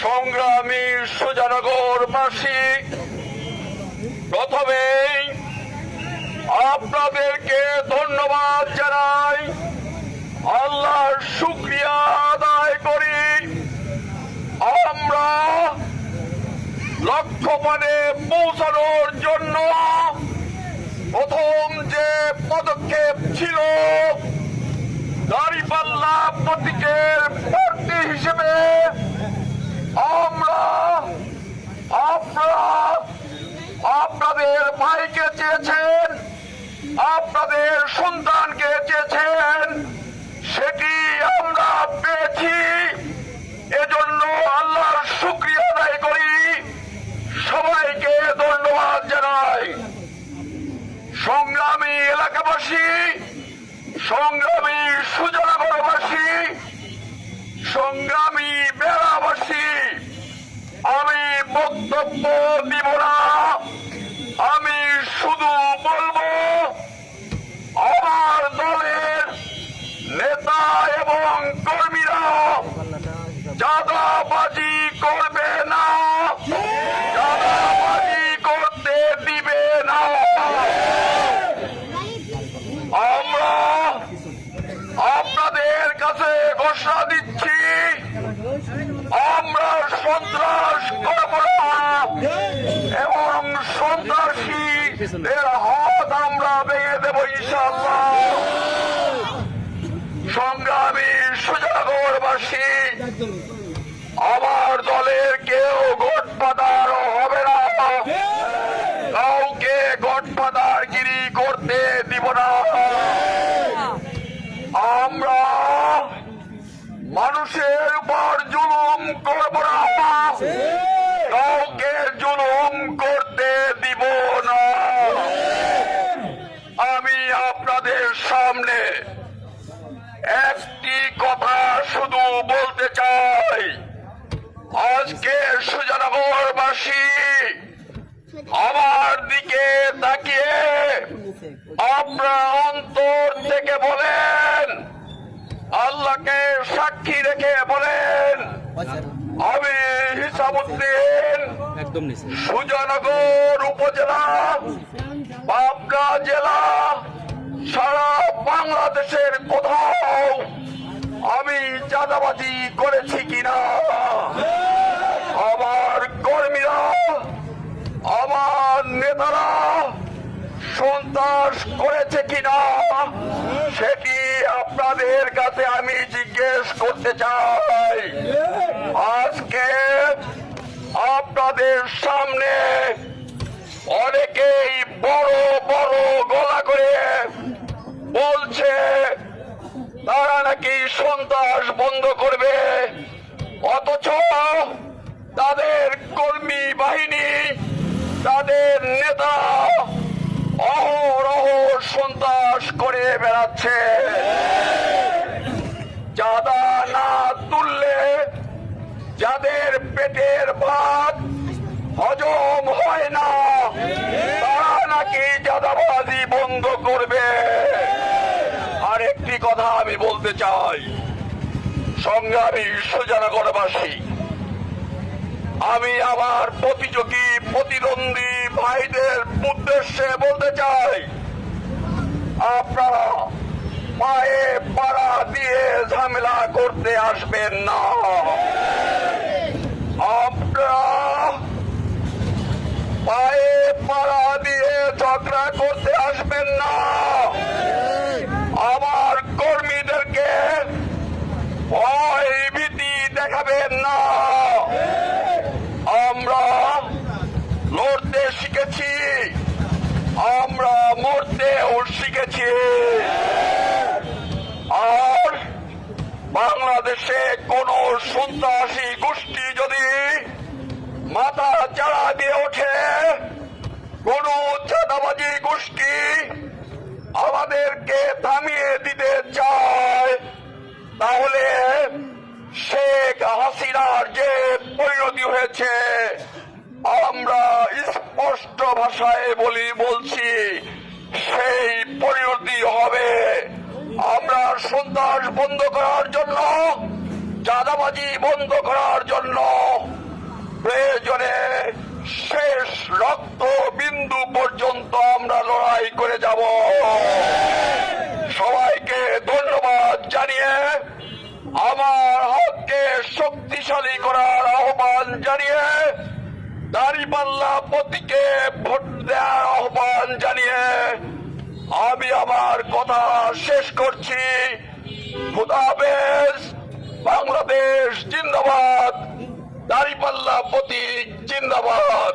সংগ্রামী সুজানগরবাসী, প্রথমেই আপনাদেরকে ধন্যবাদ জানাই, আল্লাহর শুকরিয়া আদায় করি। আমরা লক্ষ্যমানে পৌঁছানোর জন্য প্রথম যে পদক্ষেপ ছিল, দাঁড়িপাল্লা প্রতীকের প্রার্থী হিসেবে আপনাদের ভাইকে চেয়েছেন, আপনাদের সন্তানকে চেয়েছেন, সেটি আমরা পেয়েছি। এজন্য আল্লাহর শুকরিয়া আদায় করি, সবাইকে ধন্যবাদ জানাই। সংগ্রামী এলাকাবাসী, সংগ্রামী সুজানগরবাসী, সংগ্রামী বেড়াবাসী, আমি বক্তব্য দিব না, আমি শুধু বলবো আমার দলের নেতা এবং কর্মীরা চাঁদাবাজি করবে না, চাঁদাবাজি করতে দিবে না। আমরা আপনাদের কাছে ঘোষণা দিচ্ছি, আমরা সন্ত্রাস করব না এবং সন্ত্রাসীদের হাত আমরা ভেঙে দেব ইনশাআল্লাহ। সংগ্রামী সুজানগরবাসী, আমার দলের কেউ গডফাদার হবে না, কাউকে গডফাদারগিরি করতে দিব না। আমরা মানুষের উপর জুলুম করব না, কাউকে জুলুম করতে দিব না। আমি আপনাদের সামনে একটি কথা শুধু বলতে চাই, আজকে সুজানগরবাসী আমার দিকে তাকিয়ে আপনারা অন্তর থেকে বলেন, আল্লাহকে সাক্ষী রেখে বলেন, আমি হিসাবউদ্দিন সুজানগর উপজেলা, পাবনা জেলা, সারা বাংলাদেশের কোথাও আমি চাঁদাবাজি করেছি কিনা, আমার কর্মীরা, আমার নেতারা সন্ত্রাস করেছে কিনা, সেটি আপনাদের কাছে আমি জিজ্ঞেস করতে চাই। আজকে আপনাদের সামনে অনেকেই বড় বড় গলা করে বলছে তারা নাকি সন্ত্রাস বন্ধ করবে, অথচ তাদের কর্মী বাহিনী, তাদের নেতা অহরহ সন্ত্রাস করে বেড়াচ্ছে। চাঁদা না তুললে যাদের পেটের ভাত হজম হয় না, তারা নাকি চাঁদাবাজি বন্ধ করবে। আরেকটি কথা আমি বলতে চাই, সংগ্রামী সুজানগরবাসী, আমি আমার প্রতিদ্বন্দ্বী ভাইদের উদ্দেশ্যে বলতে চাই, আপনারা পায়ে পাড়া দিয়ে ঝামেলা করতে আসবেন না। আপনারা পায়ে পাড়া দিয়ে ঝগড়া করতে আসবেন না। আমার কর্মীদেরকে ভয় ভীতি দেখাবেন না। আমরা লড়তে শিখেছি, আমরা মরতেও শিখেছি। আর বাংলাদেশে কোন সন্ত্রাসী গোষ্ঠী যদি মাথা চাড়া দিয়ে ওঠে, কোন চাঁদাবাজি গোষ্ঠী আমাদেরকে থামিয়ে দিতে চায়, তাহলে শেখ হাসিনার যে পরিণতি হয়েছে, আমরা স্পষ্ট ভাষায় বলছি, সেই পরিণতি হবে। আমরা সন্ত্রাস বন্ধ করার জন্য চাঁদাবাজি বন্ধ করার জন্য প্রয়োজনে শেষ রক্ত বিন্দু পর্যন্ত আমরা লড়াই করে যাব। সবাইকে ধন্যবাদ জানিয়ে আমার হককে শক্তিশালী করার আহ্বান জানিয়ে দাঁড়িপাল্লা প্রতীকে ভোট দেওয়ার আহ্বান জানিয়ে আমি আমার কথা শেষ করছি। খুদা হাফেজ। বাংলাদেশ জিন্দাবাদ। দাঁড়িপাল্লা প্রতীক জিন্দাবাদ।